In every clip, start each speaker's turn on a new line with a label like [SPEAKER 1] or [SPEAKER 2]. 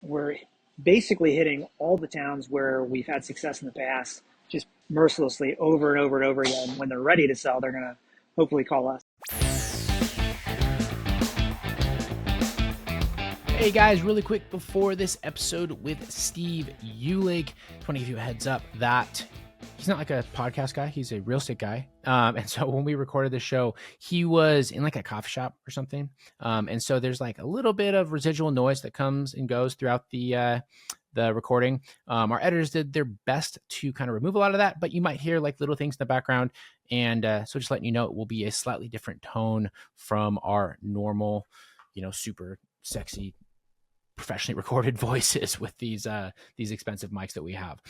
[SPEAKER 1] we're basically hitting all the towns where we've had success in the past, just mercilessly over and over and over again. When they're ready to sell, they're going to hopefully call us.
[SPEAKER 2] Hey guys, really quick before this episode with Steve Uhlig, I want to give you a heads up that he's not like a podcast guy. He's a real estate guy. And so when we recorded the show, he was in like a coffee shop or something. And so there's like a little bit of residual noise that comes and goes throughout the recording. Our editors did their best to kind of remove a lot of that, but you might hear like little things in the background. And so just letting you know, it will be a slightly different tone from our normal, super sexy, professionally recorded voices with these expensive mics that we have.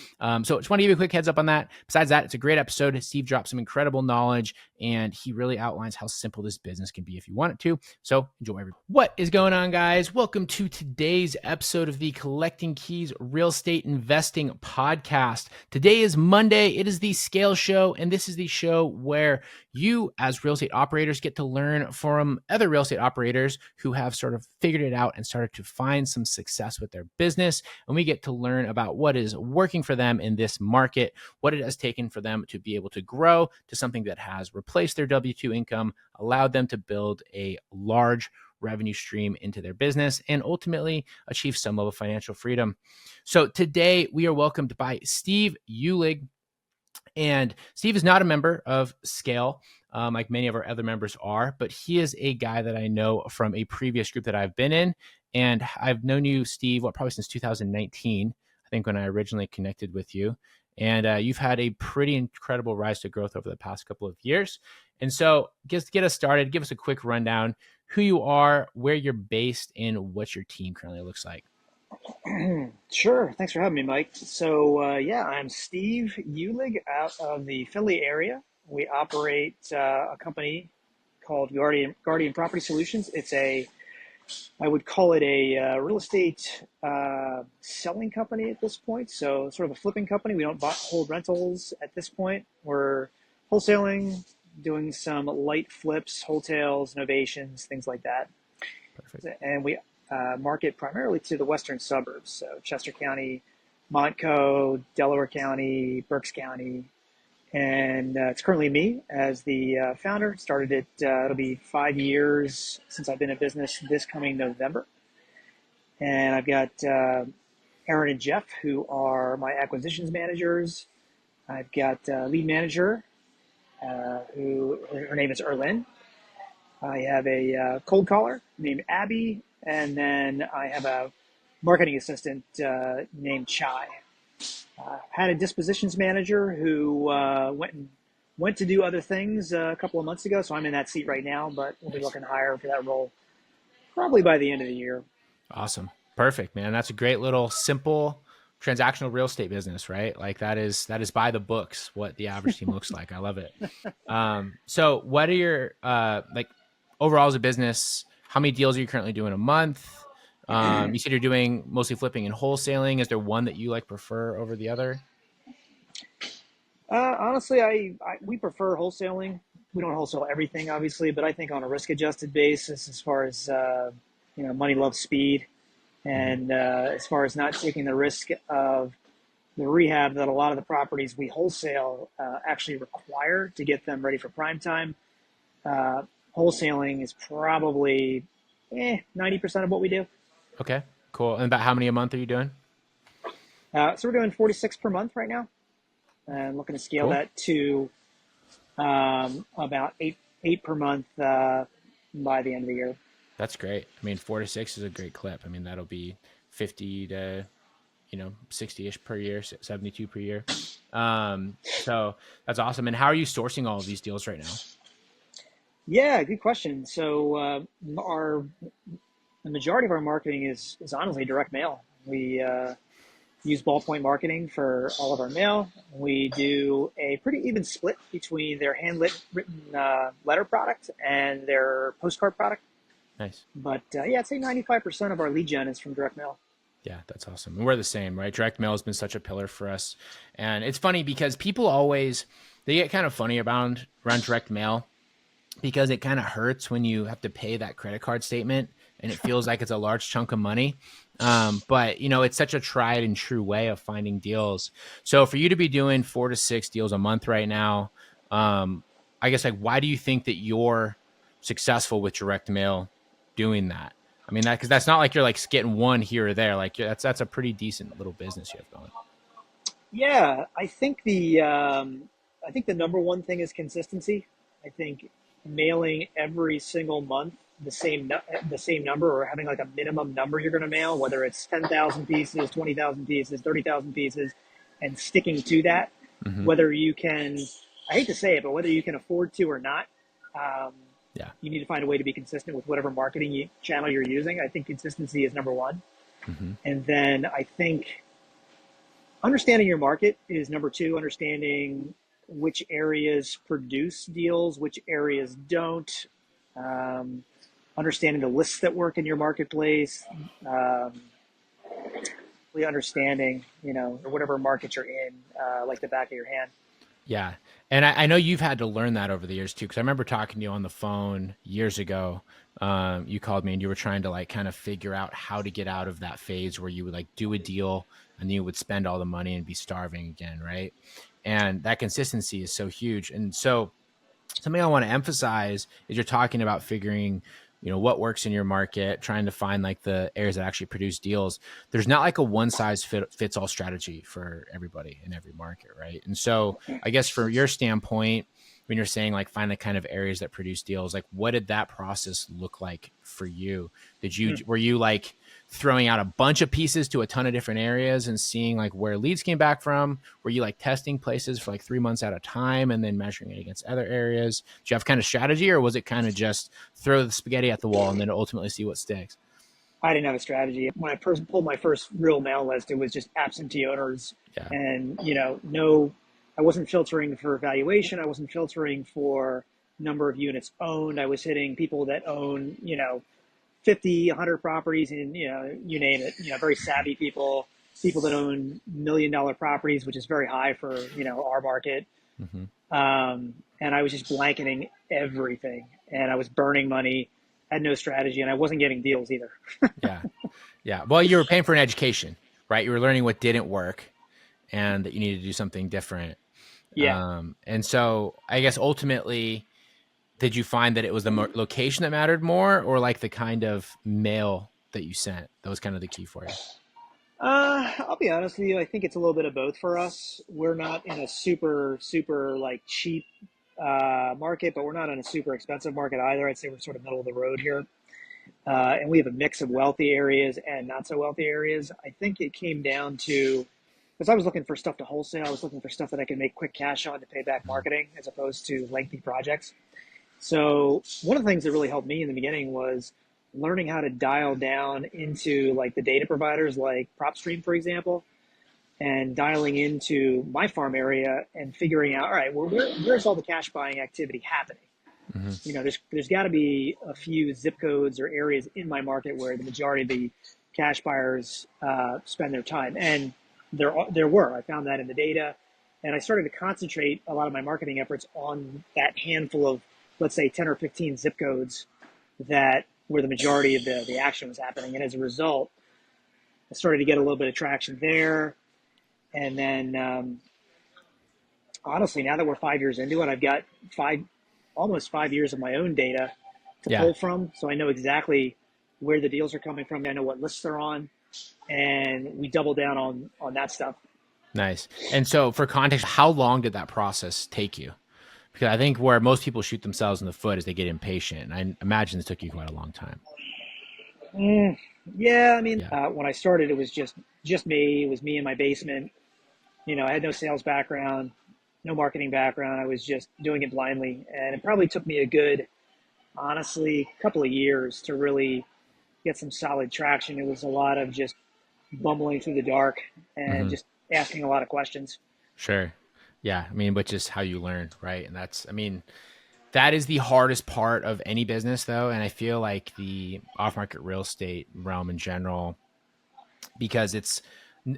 [SPEAKER 2] So just want to give you a quick heads up on that. Besides that, it's a great episode. Steve dropped some incredible knowledge, and he really outlines how simple this business can be if you want it to. So enjoy everything. What is going on, guys? Welcome to today's episode of the Collecting Keys Real Estate Investing Podcast. Today is Monday. It is the Scale Show, and this is the show where you, as real estate operators, get to learn from other real estate operators who have sort of figured it out and started to find some success with their business. And we get to learn about what is working for them in this market, what it has taken for them to be able to grow to something that has replaced their W-2 income, allowed them to build a large revenue stream into their business, and ultimately achieve some level of financial freedom. So today we are welcomed by Steve Uhlig. And Steve is not a member of Scale, like many of our other members are, but he is a guy that I know from a previous group that I've been in. And I've known you, Steve, probably since 2019, I think, when I originally connected with you. And you've had a pretty incredible rise to growth over the past couple of years. And so just to get us started, give us a quick rundown, who you are, where you're based, and what your team currently looks like.
[SPEAKER 1] Sure. Thanks for having me, Mike. So, I'm Steve Uhlig out of the Philly area. We operate a company called Guardian Property Solutions. I would call it a real estate selling company at this point. So, sort of a flipping company. We don't hold rentals at this point. We're wholesaling, doing some light flips, hotels, novations, things like that.
[SPEAKER 2] Perfect.
[SPEAKER 1] And we market primarily to the western suburbs, so Chester County, Montco, Delaware County, Berks County, and it's currently me as the founder. Started it, it'll be 5 years since I've been in business this coming November. And I've got Aaron and Jeff, who are my acquisitions managers. I've got a lead manager, who her name is Erlyn. I have a cold caller named Abby, and then I have a marketing assistant named Chai. Had a dispositions manager who went to do other things a couple of months ago, so I'm in that seat right now, but we'll be looking to hire for that role probably by the end of the year.
[SPEAKER 2] Awesome. Perfect, man. That's a great little simple transactional real estate business, right? Like that is by the books, what the average team looks like. I love it. So what are your, like overall as a business, how many deals are you currently doing a month? You said you're doing mostly flipping and wholesaling. Is there one that you like prefer over the other?
[SPEAKER 1] Honestly, we prefer wholesaling. We don't wholesale everything, obviously, but I think on a risk-adjusted basis, as far as money loves speed, and as far as not taking the risk of the rehab that a lot of the properties we wholesale actually require to get them ready for prime time. Wholesaling is probably 90% of what we do.
[SPEAKER 2] Okay, cool. And about how many a month are you doing?
[SPEAKER 1] So we're doing 46 per month right now, and looking to scale that to about eight per month by the end of the year.
[SPEAKER 2] That's great. I mean, 4 to 6 is a great clip. I mean, that'll be 50 to 60-ish per year, 72 per year. So that's awesome. And how are you sourcing all of these deals right now?
[SPEAKER 1] Yeah, good question. So the majority of our marketing is honestly direct mail. We use ballpoint marketing for all of our mail. We do a pretty even split between their handwritten letter product and their postcard product.
[SPEAKER 2] Nice.
[SPEAKER 1] But I'd say 95% of our lead gen is from direct mail.
[SPEAKER 2] Yeah, that's awesome. And we're the same, right? Direct mail has been such a pillar for us. And it's funny because people they get kind of funny around direct mail because it kind of hurts when you have to pay that credit card statement and it feels like it's a large chunk of money. But it's such a tried and true way of finding deals. So for you to be doing 4 to 6 deals a month right now, I guess like why do you think that you're successful with direct mail doing that? I mean that because that's not like you're like getting one here or there. Like that's a pretty decent little business you have going.
[SPEAKER 1] Yeah, I think the number one thing is consistency. I think mailing every single month the same number, or having like a minimum number you're going to mail, whether it's 10,000 pieces, 20,000 pieces, 30,000 pieces, and sticking to that.
[SPEAKER 2] Hmm.
[SPEAKER 1] Whether you can, I hate to say it, but whether you can afford to or not, um,
[SPEAKER 2] Yeah.
[SPEAKER 1] you need to find a way to be consistent with whatever channel you're using. I think consistency is number one,
[SPEAKER 2] Hmm.
[SPEAKER 1] and then I think understanding your market is number two. Understanding which areas produce deals, which areas don't. Um, Understanding the lists that work in your marketplace. Um, really understanding, whatever market you're in, like the back of your hand.
[SPEAKER 2] Yeah. And I know you've had to learn that over the years too, because I remember talking to you on the phone years ago. You called me and you were trying to like kind of figure out how to get out of that phase where you would like do a deal and then you would spend all the money and be starving again, right? And that consistency is so huge. And so something I want to emphasize is you're talking about figuring, what works in your market, trying to find like the areas that actually produce deals. There's not like a one size fits all strategy for everybody in every market, right? And so I guess from your standpoint, when you're saying like find the kind of areas that produce deals, like what did that process look like for you? Were you like throwing out a bunch of pieces to a ton of different areas and seeing like where leads came back from? Were you like testing places for like 3 months at a time and then measuring it against other areas? Do you have kind of strategy, or was it kind of just throw the spaghetti at the wall and then ultimately see what sticks?
[SPEAKER 1] I didn't have a strategy. When I first pulled my first real mail list, it was just absentee owners,
[SPEAKER 2] Yeah.
[SPEAKER 1] and no, I wasn't filtering for valuation. I wasn't filtering for number of units owned. I was hitting people that own 50, 100 properties, and you name it. Very savvy people, people that own $1 million properties, which is very high for our market.
[SPEAKER 2] Mm-hmm.
[SPEAKER 1] And I was just blanketing everything, and I was burning money, had no strategy, and I wasn't getting deals either.
[SPEAKER 2] Yeah. Yeah. Well, you were paying for an education, right? You were learning what didn't work and that you needed to do something different.
[SPEAKER 1] Yeah.
[SPEAKER 2] And so I guess ultimately, did you find that it was the location that mattered more, or like the kind of mail that you sent? That was kind of the key for you.
[SPEAKER 1] I'll be honest with you. I think it's a little bit of both for us. We're not in a super, super like cheap market, but we're not in a super expensive market either. I'd say we're sort of middle of the road here. And we have a mix of wealthy areas and not so wealthy areas. I think it came down to because I was looking for stuff to wholesale. I was looking for stuff that I could make quick cash on to pay back
[SPEAKER 2] Mhm.
[SPEAKER 1] marketing as opposed to lengthy projects. So one of the things that really helped me in the beginning was learning how to dial down into like the data providers like PropStream, for example, and dialing into my farm area and figuring out, all right, well, where's all the cash buying activity happening?
[SPEAKER 2] Mhm.
[SPEAKER 1] There's got to be a few zip codes or areas in my market where the majority of the cash buyers spend their time, and there were. I found that in the data, and I started to concentrate a lot of my marketing efforts on that handful of, let's say, 10 or 15 zip codes that where the majority of the action was happening, and as a result, I started to get a little bit of traction there, and then honestly, now that we're 5 years into it, I've got almost 5 years of my own data to
[SPEAKER 2] Yeah.
[SPEAKER 1] pull from. So I know exactly where the deals are coming from. I know what lists they're on, and we double down on that stuff.
[SPEAKER 2] Nice. And so, for context, how long did that process take you? Because I think where most people shoot themselves in the foot is they get impatient. And I imagine this took you quite a long time.
[SPEAKER 1] Mm, yeah, I mean,
[SPEAKER 2] Yeah.
[SPEAKER 1] when I started, it was just me. It was me in my basement. I had no sales background, no marketing background. I was just doing it blindly, and it probably took me a good, honestly, couple of years to really get some solid traction. It was a lot of just bumbling through the dark and
[SPEAKER 2] Hmm.
[SPEAKER 1] just asking a lot of questions.
[SPEAKER 2] Sure. Yeah. I mean, which is how you learn, right? And I mean, that is the hardest part of any business, though. And I feel like the off market real estate realm in general, because it's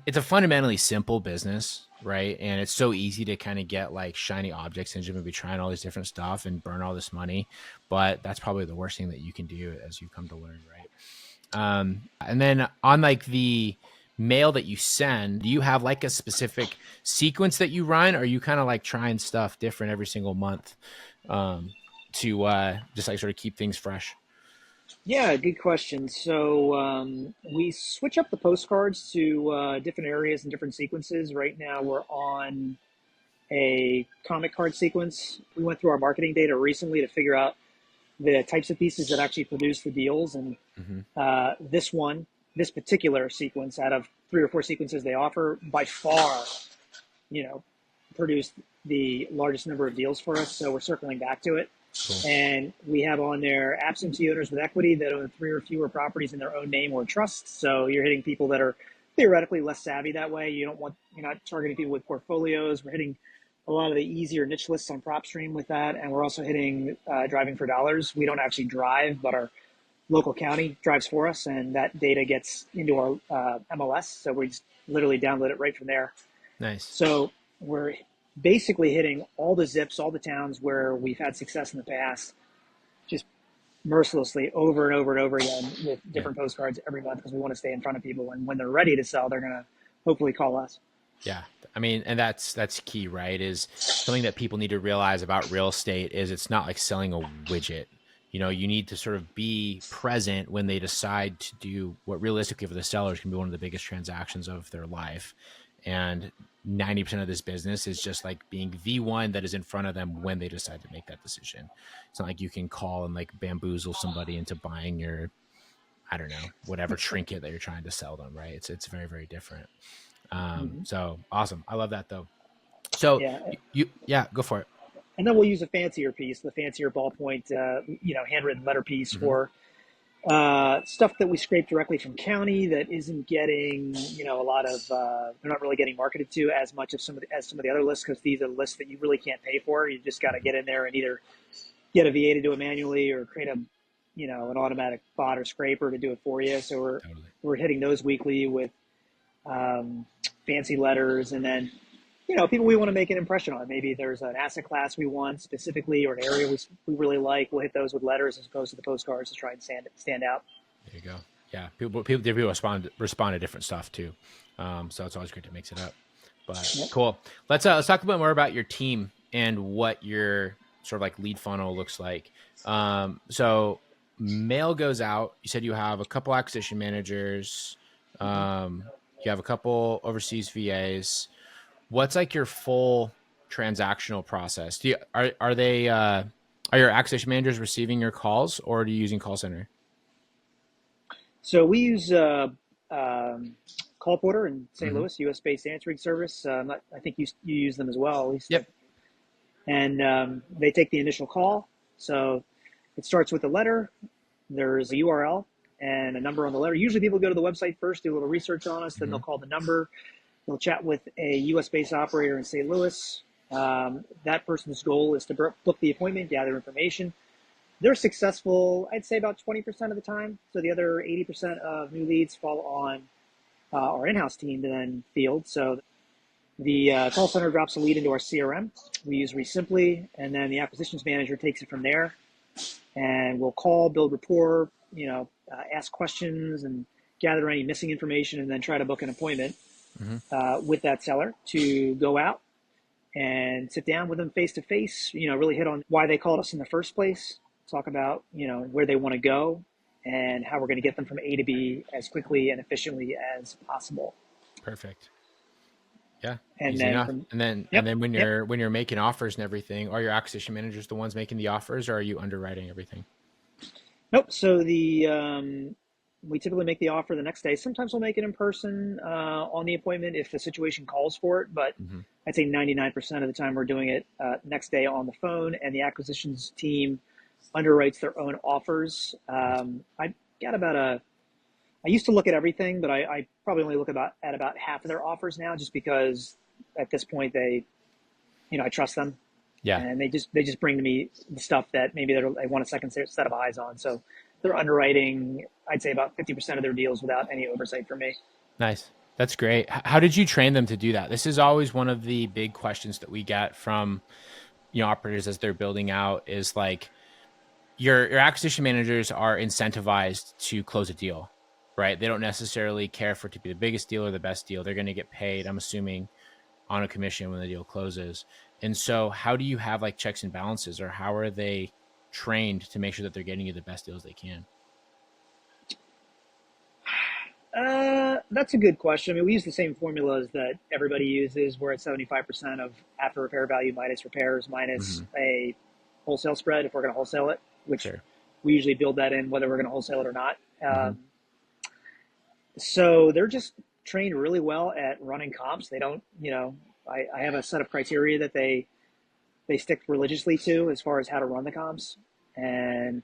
[SPEAKER 2] a fundamentally simple business, right? And it's so easy to kind of get like shiny object syndrome and be trying all this different stuff and burn all this money. But that's probably the worst thing that you can do as you come to learn, right? And then on like the mail that you send, do you have like a specific sequence that you run, or are you kind of like trying stuff different every single month to just like sort of keep things fresh?
[SPEAKER 1] Yeah, good question. So we switch up the postcards to different areas and different sequences. Right now, we're on a comic card sequence. We went through our marketing data recently to figure out the types of pieces that actually produce the deals. And
[SPEAKER 2] Mm-hmm.
[SPEAKER 1] this particular sequence, out of 3 or 4 sequences they offer, by far, you know, produced the largest number of deals for us. So we're circling back to it.
[SPEAKER 2] Cool.
[SPEAKER 1] And we have on there absentee owners with equity that own 3 or fewer properties in their own name or trust. So you're hitting people that are theoretically less savvy that way. You're not targeting people with portfolios. We're hitting a lot of the easier niche lists on PropStream with that. And we're also hitting driving for dollars. We don't actually drive, but our local county drives for us, and that data gets into our MLS. So we just literally download it right from there.
[SPEAKER 2] Nice.
[SPEAKER 1] So we're basically hitting all the zips, all the towns where we've had success in the past, just mercilessly over and over and over again with
[SPEAKER 2] Yeah.
[SPEAKER 1] different postcards every month because we want to stay in front of people. And when they're ready to sell, they're going to hopefully call us.
[SPEAKER 2] Yeah. I mean, and that's key, right? Is something that people need to realize about real estate is it's not like selling a widget. You know, you need to sort of be present when they decide to do what realistically for the sellers can be one of the biggest transactions of their life. And 90% of this business is just like being the one that is in front of them when they decide to make that decision. It's not like you can call and like bamboozle somebody into buying your, I don't know, whatever trinket that you're trying to sell them, right? It's very, very different.
[SPEAKER 1] Mm-hmm.
[SPEAKER 2] So awesome. I love that though. So
[SPEAKER 1] Yeah.
[SPEAKER 2] yeah, go for it.
[SPEAKER 1] And then we'll use a fancier piece, the fancier ballpoint, handwritten letter piece
[SPEAKER 2] Mm-hmm.
[SPEAKER 1] for stuff that we scrape directly from county that isn't getting, a lot of, they're not really getting marketed to as much as some of the other lists because these are lists that you really can't pay for. You just got to
[SPEAKER 2] Mm-hmm.
[SPEAKER 1] get in there and either get a VA to do it manually or create an automatic bot or scraper to do it for you. So
[SPEAKER 2] Totally.
[SPEAKER 1] we're hitting those weekly with fancy letters, and then people we want to make an impression on. Maybe there's an asset class we want specifically or an area we really like. We'll hit those with letters as opposed to the postcards to try and stand out.
[SPEAKER 2] There you go. Yeah, people respond to different stuff too. So it's always great to mix it up. But
[SPEAKER 1] Yep.
[SPEAKER 2] cool. Let's talk a bit more about your team and what your sort of like lead funnel looks like. So mail goes out. You said you have a couple acquisition managers. You have a couple overseas VAs. What's like your full transactional process? Are your acquisition managers receiving your calls, or are you using call center?
[SPEAKER 1] So we use Call Porter in St.
[SPEAKER 2] Mm-hmm.
[SPEAKER 1] Louis, U.S. based answering service. I think you use them as well, at least.
[SPEAKER 2] Yep.
[SPEAKER 1] And they take the initial call. So it starts with a letter. There's a URL and a number on the letter. Usually people go to the website first, do a little research on us, then
[SPEAKER 2] Mm-hmm.
[SPEAKER 1] they'll call the number. They'll chat with a U.S. based operator in St. Louis. That person's goal is to book the appointment, gather information. They're successful, I'd say, about 20% of the time. So the other 80% of new leads fall on our in-house team to then field. So the call center drops a lead into our CRM. We use Resimply, and then the acquisitions manager takes it from there. And we'll call, build rapport, ask questions and gather any missing information, and then try to book an appointment
[SPEAKER 2] Mm-hmm.
[SPEAKER 1] with that seller to go out and sit down with them face to face, really hit on why they called us in the first place, talk about, where they want to go and how we're going to get them from A to B as quickly and efficiently as possible.
[SPEAKER 2] Perfect. Yeah,
[SPEAKER 1] And
[SPEAKER 2] easy
[SPEAKER 1] then
[SPEAKER 2] enough.
[SPEAKER 1] from,
[SPEAKER 2] And then when
[SPEAKER 1] yep.
[SPEAKER 2] you're making offers and everything, are your acquisition managers the ones making the offers, or are you underwriting everything?
[SPEAKER 1] Nope. So we typically make the offer the next day. Sometimes we'll make it in person on the appointment if the situation calls for it. But
[SPEAKER 2] Mm-hmm.
[SPEAKER 1] I'd say 99% of the time we're doing it next day on the phone, and the acquisitions team underwrites their own offers. I got I used to look at everything, but I probably only look at about half of their offers now, just because at this point I trust them,
[SPEAKER 2] Yeah.
[SPEAKER 1] and they just bring to me the stuff that maybe they want a second set of eyes on. So they're underwriting, I'd say, about 50% of their deals without any oversight from me.
[SPEAKER 2] Nice. That's great. How did you train them to do that? This is always one of the big questions that we get from operators as they're building out is like your acquisition managers are incentivized to close a deal. right? They don't necessarily care for it to be the biggest deal or the best deal. They're going to get paid, I'm assuming, on a commission when the deal closes. And so how do you have like checks and balances, or how are they trained to make sure that they're getting you the best deals they can?
[SPEAKER 1] That's a good question. I mean, we use the same formulas that everybody uses. We're at 75% of after repair value minus repairs minus
[SPEAKER 2] Mm-hmm.
[SPEAKER 1] a wholesale spread if we're going to wholesale it, which
[SPEAKER 2] Sure.
[SPEAKER 1] we usually build that in whether we're going to wholesale it or not.
[SPEAKER 2] Mm-hmm.
[SPEAKER 1] So they're just trained really well at running comps. They don't, I have a set of criteria that they stick religiously to as far as how to run the comps, and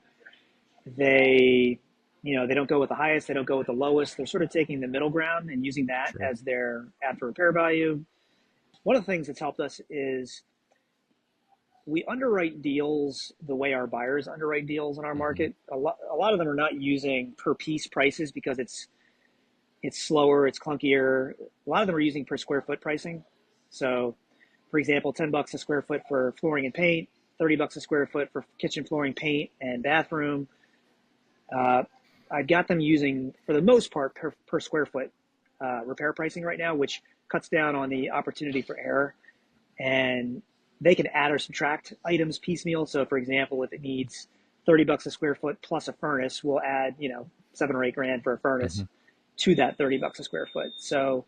[SPEAKER 1] they they don't go with the highest, they don't go with the lowest. They're sort of taking the middle ground and using that
[SPEAKER 2] Sure.
[SPEAKER 1] as their after repair value. One of the things that's helped us is we underwrite deals the way our buyers underwrite deals in our
[SPEAKER 2] Mm-hmm.
[SPEAKER 1] market. A lot of them are not using per piece prices because it's slower, it's clunkier. A lot of them are using per square foot pricing. So, for example, $10 a square foot for flooring and paint, $30 a square foot for kitchen flooring, paint, and bathroom. I got them using, for the most part, per square foot repair pricing right now, which cuts down on the opportunity for error. And they can add or subtract items piecemeal. So, for example, if it needs $30 a square foot plus a furnace, we'll add, 7 or 8 grand for a furnace
[SPEAKER 2] Mm-hmm.
[SPEAKER 1] to that $30 a square foot. So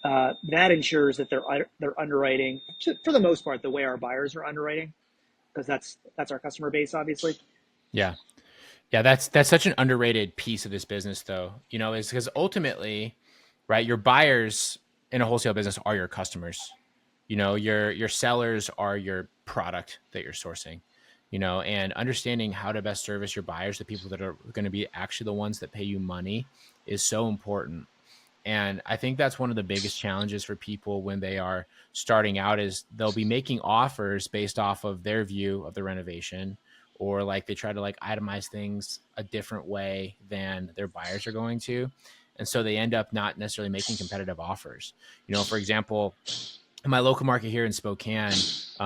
[SPEAKER 1] that ensures that they're underwriting for the most part the way our buyers are underwriting, because that's our customer base, obviously.
[SPEAKER 2] Yeah. Yeah, that's such an underrated piece of this business, though. Is because ultimately, right, your buyers in a wholesale business are your customers. Your sellers are your product that you're sourcing. And understanding how to best service your buyers, the people that are going to be actually the ones that pay you money, is so important. And I think that's one of the biggest challenges for people when they are starting out is they'll be making offers based off of their view of the renovation, or like they try to like itemize things a different way than their buyers are going to. And so they end up not necessarily making competitive offers. For example, in my local market here in Spokane,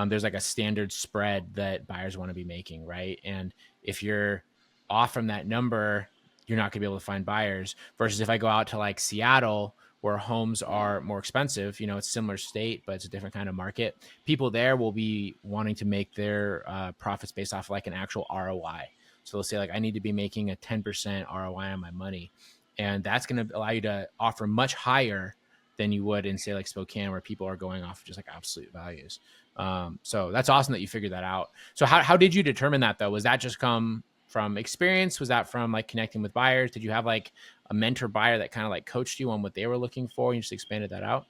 [SPEAKER 2] there's like a standard spread that buyers want to be making, right? And if you're off from that number, you're not going to be able to find buyers. Versus if I go out to like Seattle, where homes are more expensive, it's a similar state, but it's a different kind of market. People there will be wanting to make their profits based off like an actual ROI. So they'll say like, I need to be making a 10% ROI on my money. And that's going to allow you to offer much higher than you would in say like Spokane, where people are going off of just like absolute values. So that's awesome that you figured that out. So how did you determine that though? Was that just come from experience? Was that from like connecting with buyers? Did you have like a mentor buyer that kind of like coached you on what they were looking for and you just expanded that out?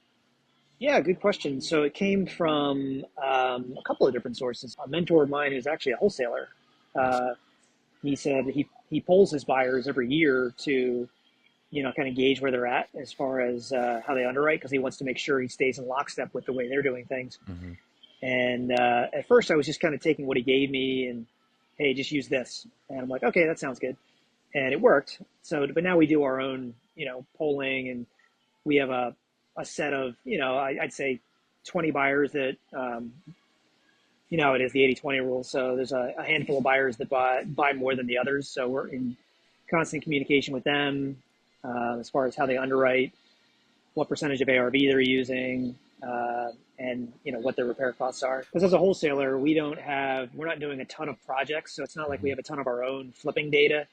[SPEAKER 1] Yeah, good question. So it came from a couple of different sources. A mentor of mine is actually a wholesaler.
[SPEAKER 2] Nice.
[SPEAKER 1] Uh, he said he polls his buyers every year to kind of gauge where they're at as far as how they underwrite, because he wants to make sure he stays in lockstep with the way they're doing things.
[SPEAKER 2] Mm-hmm.
[SPEAKER 1] And at first, I was just kind of taking what he gave me and, hey, just use this. And I'm like, okay, that sounds good. And it worked. So, but now we do our own, polling, and we have a set of, I'd say 20 buyers that, it is the 80/20 rule. So there's a handful of buyers that buy more than the others. So we're in constant communication with them as far as how they underwrite, what percentage of ARV they're using, and what their repair costs are. Because as a wholesaler, we're not doing a ton of projects, so it's not like we
[SPEAKER 2] Mm-hmm.
[SPEAKER 1] have a ton of our own flipping data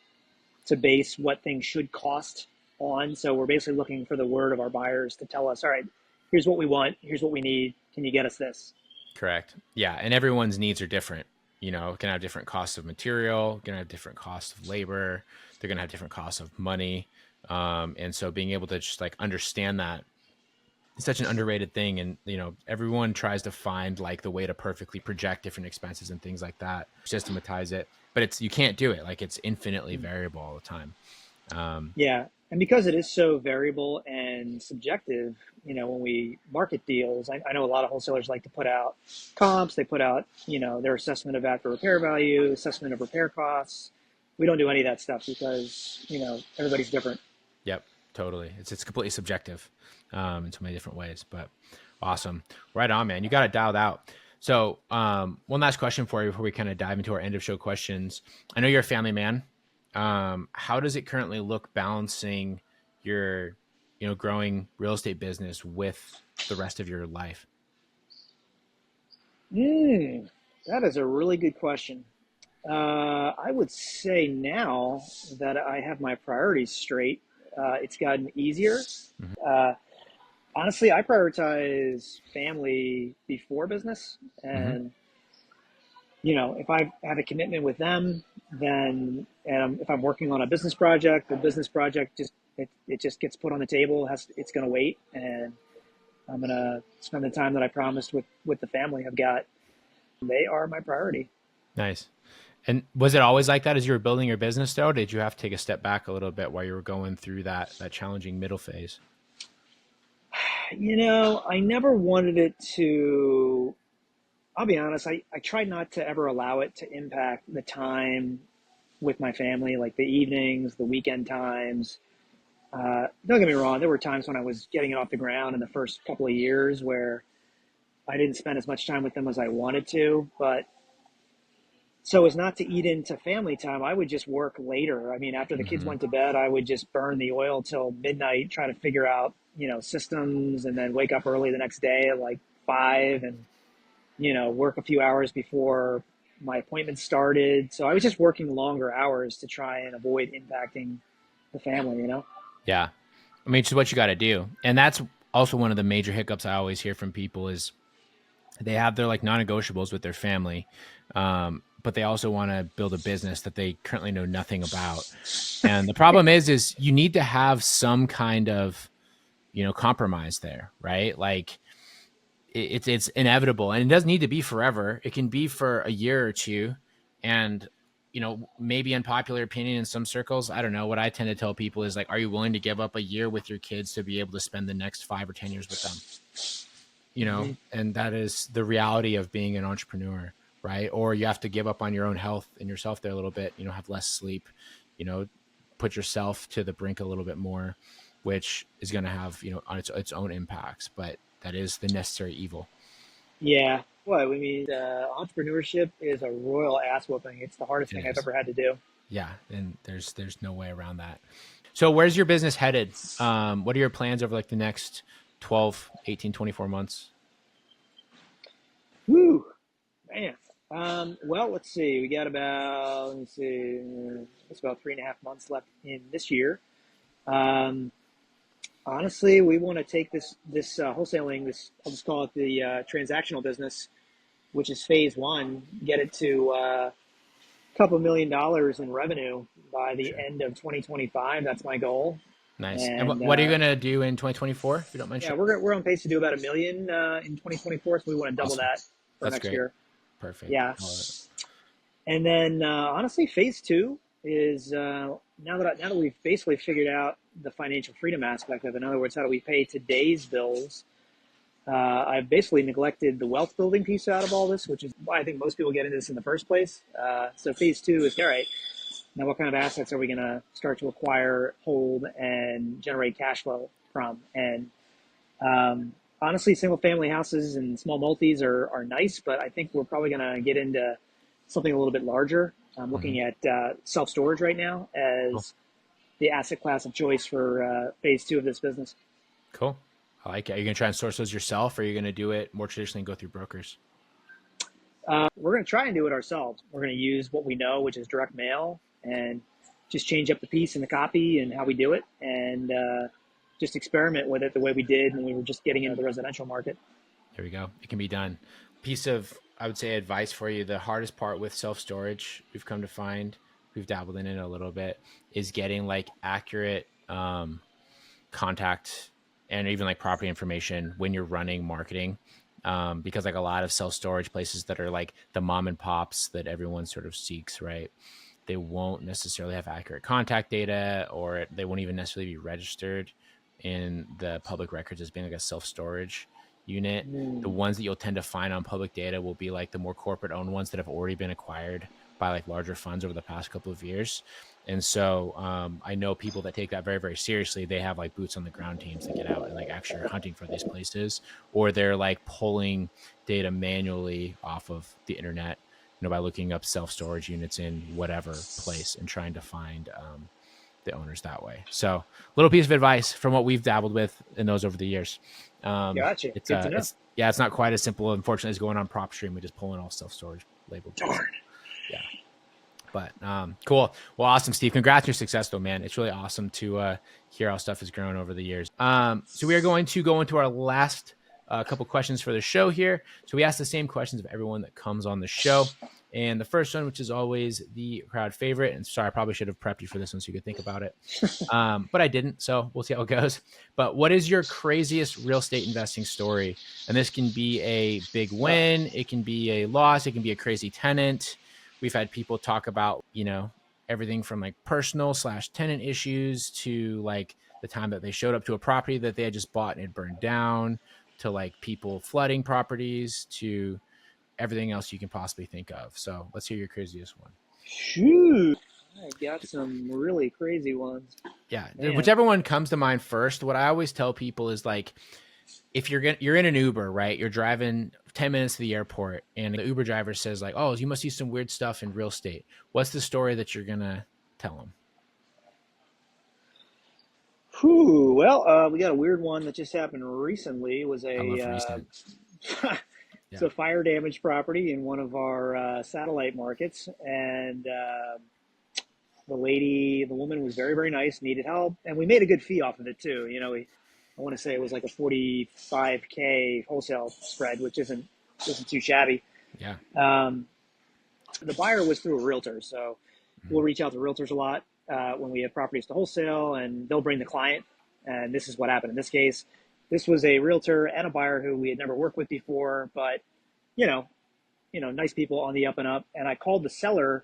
[SPEAKER 1] to base what things should cost on. So we're basically looking for the word of our buyers to tell us, all right, here's what we want, here's what we need. Can you get us this?
[SPEAKER 2] Correct. Yeah. And everyone's needs are different. Can have different costs of material, going to have different costs of labor. They're going to have different costs of money. And so being able to just like understand that, it's such an underrated thing. And, everyone tries to find like the way to perfectly project different expenses and things like that, systematize it, but you can't do it. Like it's infinitely variable all the time. Um,
[SPEAKER 1] Yeah. And because it is so variable and subjective, when we market deals, I know a lot of wholesalers like to put out comps. They put out, their assessment of after repair value, assessment of repair costs. We don't do any of that stuff because, everybody's different.
[SPEAKER 2] Yep, totally. It's completely subjective in so many different ways, but awesome. Right on, man. You got it dialed out. So, one last question for you before we kind of dive into our end of show questions. I know you're a family man. How does it currently look balancing your, growing real estate business with the rest of your life?
[SPEAKER 1] That is a really good question. I would say now that I have my priorities straight, it's gotten easier.
[SPEAKER 2] Mm-hmm.
[SPEAKER 1] Uh, Honestly, I prioritize family before business.
[SPEAKER 2] Mm-hmm.
[SPEAKER 1] And, if I have a commitment with them, then, and if I'm working on a business project, the business project it just gets put on the table. It's going to wait. And I'm going to spend the time that I promised with the family I've got. They are my priority.
[SPEAKER 2] Nice. And was it always like that as you were building your business though? Or did you have to take a step back a little bit while you were going through that challenging middle phase?
[SPEAKER 1] I never wanted it to, I'll be honest, I tried not to ever allow it to impact the time with my family, like the evenings, the weekend times. Don't get me wrong, there were times when I was getting it off the ground in the first couple of years where I didn't spend as much time with them as I wanted to. But so as not to eat into family time, I would just work later. I mean, after the kids
[SPEAKER 2] Mm-hmm.
[SPEAKER 1] went to bed, I would just burn the oil till midnight, try to figure out, systems, and then wake up early the next day at like 5 and, work a few hours before my appointment started. So I was just working longer hours to try and avoid impacting the family.
[SPEAKER 2] Yeah. I mean, it's what you got to do. And that's also one of the major hiccups I always hear from people is they have their like non-negotiables with their family. But they also want to build a business that they currently know nothing about. And the problem is you need to have some kind of, compromise there, right? Like it's inevitable and it doesn't need to be forever. It can be for a year or two. And, maybe unpopular opinion in some circles. I don't know. What I tend to tell people is like, are you willing to give up a year with your kids to be able to spend the next 5 or 10 years with them?
[SPEAKER 1] Mm-hmm.
[SPEAKER 2] And that is the reality of being an entrepreneur, right? Or you have to give up on your own health and yourself there a little bit, have less sleep, you know, put yourself to the brink a little bit more, which is going to have, on its own impacts, but that is the necessary evil.
[SPEAKER 1] Yeah. Well, I mean, entrepreneurship is a royal ass whooping. It's the hardest
[SPEAKER 2] It
[SPEAKER 1] thing I've
[SPEAKER 2] is.
[SPEAKER 1] ever had to do.
[SPEAKER 2] Yeah. And there's no way around that. So where's your business headed? What are your plans over like the next 12, 18, 24 months?
[SPEAKER 1] Whew, man. Well, let's see. We got about, let me see, it's about 3.5 months left in this year. Um, Honestly, we want to take this wholesaling, this, I'll just call it the transactional business, which is phase one, get it to a couple $1 million in revenue by the
[SPEAKER 2] Sure.
[SPEAKER 1] end of 2025. That's my goal.
[SPEAKER 2] Nice. And
[SPEAKER 1] And
[SPEAKER 2] what are you going to do in 2024, if you don't mind
[SPEAKER 1] yeah,
[SPEAKER 2] sharing?
[SPEAKER 1] we're on pace to do about 1 million in 2024, so we want to double
[SPEAKER 2] Awesome.
[SPEAKER 1] that for
[SPEAKER 2] That's
[SPEAKER 1] next
[SPEAKER 2] great.
[SPEAKER 1] year.
[SPEAKER 2] Perfect.
[SPEAKER 1] Yeah,
[SPEAKER 2] I love it.
[SPEAKER 1] and then honestly, phase two is now that we've basically figured out the financial freedom aspect of it. In other words, how do we pay today's bills? I've basically neglected the wealth building piece out of all this, which is why I think most people get into this in the first place. So phase two is all right. Now, what kind of assets are we going to start to acquire, hold, and generate cash flow from? And honestly, single family houses and small multis are nice, but I think we're probably going to get into something a little bit larger. I'm
[SPEAKER 2] Mm-hmm.
[SPEAKER 1] looking at self storage right now
[SPEAKER 2] Cool.
[SPEAKER 1] as the asset class of choice for phase two of this business.
[SPEAKER 2] Cool. I like it. Are you going to try and source those yourself or are you going to do it more traditionally and go through brokers?
[SPEAKER 1] We're going to try and do it ourselves. We're going to use what we know, which is direct mail, and just change up the piece and the copy and how we do it, and just experiment with it the way we did when we were just getting into the residential market.
[SPEAKER 2] There we go. It can be done. Piece of, I would say, advice for you. The hardest part with self storage, we've come to find, we've dabbled in it a little bit, is getting like accurate contact and even like property information when you're running marketing. Because like a lot of self storage places that are like the mom and pops that everyone sort of seeks, right? They won't necessarily have accurate contact data, or they won't even necessarily be registered in the public records as being like a self storage unit. The
[SPEAKER 1] Mm.
[SPEAKER 2] ones that you'll tend to find on public data will be like the more corporate owned ones that have already been acquired by like larger funds over the past couple of years. And so I know people that take that very, very seriously. They have like boots on the ground teams that get out and like actually are hunting for these places, or they're like pulling data manually off of the internet, by looking up self storage units in whatever place and trying to find the owners that way. So little piece of advice from what we've dabbled with in those over the years.
[SPEAKER 1] Gotcha. Good to know.
[SPEAKER 2] It's not quite as simple, unfortunately, as going on PropStream. We just pull in all self-storage labeled.
[SPEAKER 1] Darn.
[SPEAKER 2] Yeah. But cool. Well, awesome, Steve. Congrats on your success, though, man. It's really awesome to hear how stuff has grown over the years. So we are going to go into our last couple questions for the show here. So we ask the same questions of everyone that comes on the show. And the first one, which is always the crowd favorite, and sorry, I probably should have prepped you for this one so you could think about it. But I didn't, so we'll see how it goes. But what is your craziest real estate investing story? And this can be a big win. It can be a loss. It can be a crazy tenant. We've had people talk about, everything from like personal / tenant issues to like the time that they showed up to a property that they had just bought and it burned down, to like people flooding properties, to everything else you can possibly think of. So let's hear your craziest one.
[SPEAKER 1] Shoot. I got some really crazy ones.
[SPEAKER 2] Yeah.
[SPEAKER 1] Man.
[SPEAKER 2] Whichever one comes to mind first. What I always tell people is like, if you're in an Uber, right? You're driving 10 minutes to the airport and the Uber driver says like, oh, you must see some weird stuff in real estate. What's the story that you're going to tell them?
[SPEAKER 1] Whew. Well, we got a weird one that just happened recently. It was
[SPEAKER 2] I love recent.
[SPEAKER 1] it's a fire damaged property in one of our satellite markets. And the woman was very, very nice, needed help. And we made a good fee off of it too. I want to say it was like a 45K wholesale spread, which isn't too shabby.
[SPEAKER 2] Yeah.
[SPEAKER 1] The buyer was through a realtor. So we'll reach out to realtors a lot when we have properties to wholesale, and they'll bring the client. And this is what happened in this case. This was a realtor and a buyer who we had never worked with before, but nice people on the up and up. And I called the seller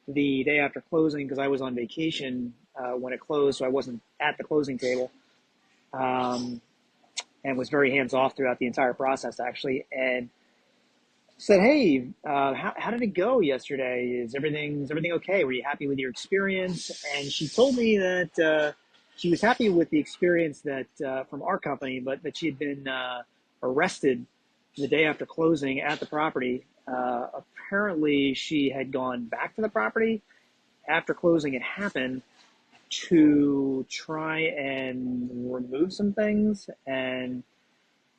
[SPEAKER 1] the day after closing because I was on vacation when it closed, so I wasn't at the closing table, and was very hands off throughout the entire process, actually. And said, "Hey, how did it go yesterday? Is everything okay? Were you happy with your experience?" And she told me that she was happy with the experience that from our company, but that she had been arrested the day after closing at the property. Apparently, she had gone back to the property after closing had happened to try and remove some things, and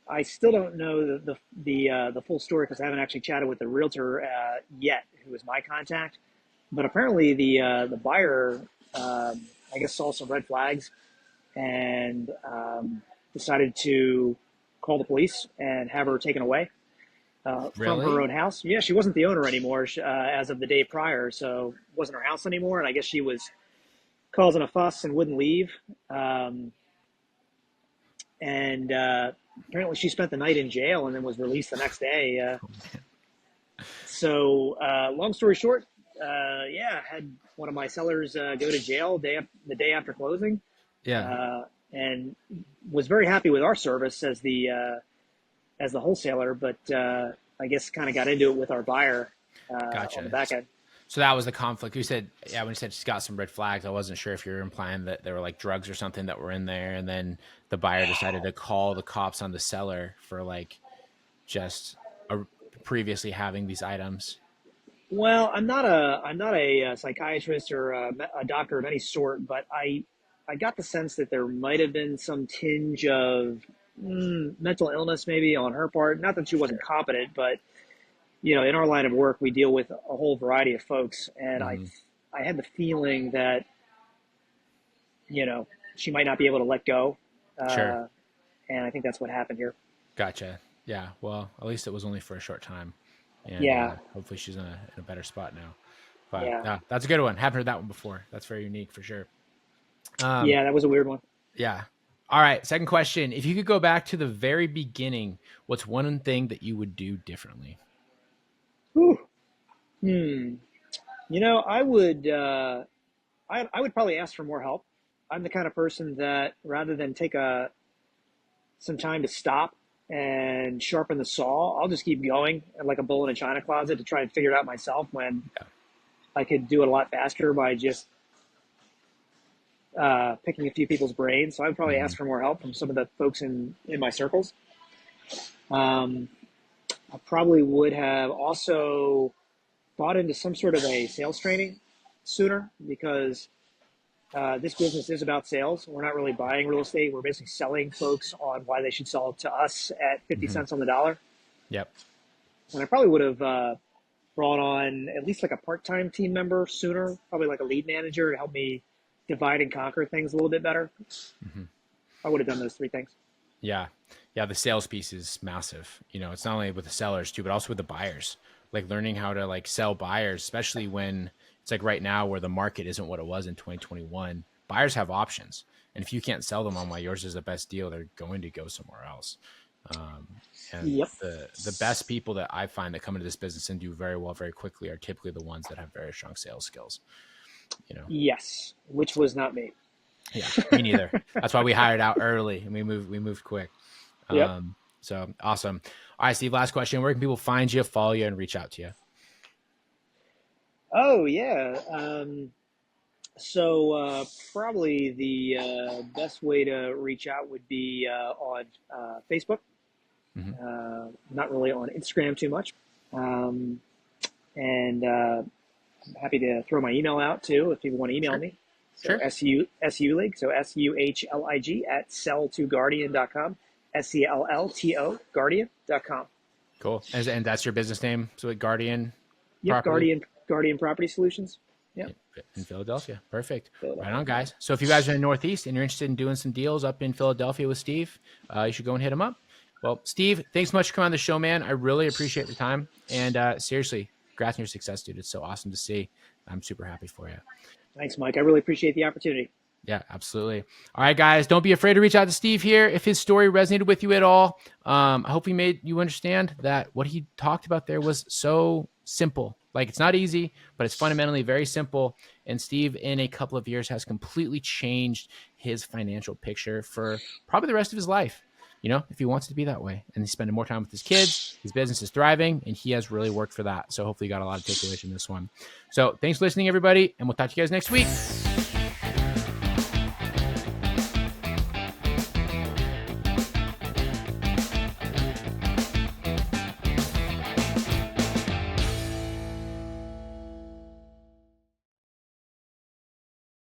[SPEAKER 1] I still don't know the full story because I haven't actually chatted with the realtor yet, who was my contact. But apparently, the buyer, I guess, saw some red flags and decided to call the police and have her taken away from her own house. Yeah, she wasn't the owner anymore as of the day prior, so it wasn't her house anymore. And I guess she was causing a fuss and wouldn't leave. And apparently she spent the night in jail and then was released the next day. So long story short, had one of my sellers go to jail the day after closing.
[SPEAKER 2] Yeah.
[SPEAKER 1] And was very happy with our service as the wholesaler, but I guess kind of got into it with our buyer
[SPEAKER 2] Gotcha.
[SPEAKER 1] on the back end.
[SPEAKER 2] So that was the conflict. You said, when you said she's got some red flags, I wasn't sure if you were implying that there were like drugs or something that were in there, and then the buyer decided to call the cops on the seller for like just previously having these items.
[SPEAKER 1] Well, I'm not a psychiatrist or a doctor of any sort, but I got the sense that there might have been some tinge of mental illness maybe on her part. Not that she wasn't competent, but in our line of work, we deal with a whole variety of folks, and I had the feeling that she might not be able to let go.
[SPEAKER 2] Sure.
[SPEAKER 1] And I think that's what happened here.
[SPEAKER 2] Gotcha. Yeah. Well, at least it was only for a short time. And hopefully she's in a better spot now. But that's a good one. Haven't heard that one before. That's very unique for sure.
[SPEAKER 1] That was a weird one.
[SPEAKER 2] Yeah. All right. Second question. If you could go back to the very beginning, what's one thing that you would do differently?
[SPEAKER 1] I would I would probably ask for more help. I'm the kind of person that rather than take some time to stop and sharpen the saw, I'll just keep going like a bull in a china closet to try and figure it out myself when I could do it a lot faster by just picking a few people's brains. So I would probably ask for more help from some of the folks in my circles. I probably would have also bought into some sort of a sales training sooner, because This business is about sales. We're not really buying real estate. We're basically selling folks on why they should sell to us at 50
[SPEAKER 2] Mm-hmm.
[SPEAKER 1] cents on the dollar.
[SPEAKER 2] Yep.
[SPEAKER 1] And I probably would have brought on at least like a part-time team member sooner, probably like a lead manager to help me divide and conquer things a little bit better.
[SPEAKER 2] Mm-hmm.
[SPEAKER 1] I would have done those three things.
[SPEAKER 2] Yeah. Yeah. The sales piece is massive. It's not only with the sellers too, but also with the buyers, like learning how to like sell buyers, especially when it's like right now where the market isn't what it was in 2021. Buyers have options. And if you can't sell them on why yours is the best deal, they're going to go somewhere else. And
[SPEAKER 1] Yep.
[SPEAKER 2] the best people that I find that come into this business and do very well very quickly are typically the ones that have very strong sales skills.
[SPEAKER 1] Yes, which was not me.
[SPEAKER 2] Yeah, me neither. That's why we hired out early and we moved quick.
[SPEAKER 1] Yep.
[SPEAKER 2] So awesome. All right, Steve, last question. Where can people find you, follow you, and reach out to you?
[SPEAKER 1] Oh yeah. Probably the best way to reach out would be on Facebook.
[SPEAKER 2] Mm-hmm.
[SPEAKER 1] Not really on Instagram too much. And I'm happy to throw my email out too if people want to email
[SPEAKER 2] Sure.
[SPEAKER 1] me. So
[SPEAKER 2] Sure.
[SPEAKER 1] Sulig, so SUHLIG at sell2guardian.com, SCLLTO Guardian.com.
[SPEAKER 2] Cool. And that's your business name? So Guardian
[SPEAKER 1] Yep,
[SPEAKER 2] Property?
[SPEAKER 1] Guardian Property Solutions. Yep.
[SPEAKER 2] In Philadelphia. Perfect.
[SPEAKER 1] Philadelphia.
[SPEAKER 2] Right on, guys. So if you guys are in the Northeast and you're interested in doing some deals up in Philadelphia with Steve, you should go and hit him up. Well, Steve, thanks so much for coming on the show, man. I really appreciate your time. And seriously, congrats on your success, dude. It's so awesome to see. I'm super happy for you.
[SPEAKER 1] Thanks, Mike. I really appreciate the opportunity.
[SPEAKER 2] Yeah, absolutely. All right, guys, don't be afraid to reach out to Steve here if his story resonated with you at all. I hope he made you understand that what he talked about there was so simple. Like, it's not easy, but it's fundamentally very simple. And Steve, in a couple of years, has completely changed his financial picture for probably the rest of his life. If he wants it to be that way, and he's spending more time with his kids, his business is thriving, and he has really worked for that. So hopefully you got a lot of takeaways from this one. So thanks for listening, everybody, and we'll talk to you guys next week.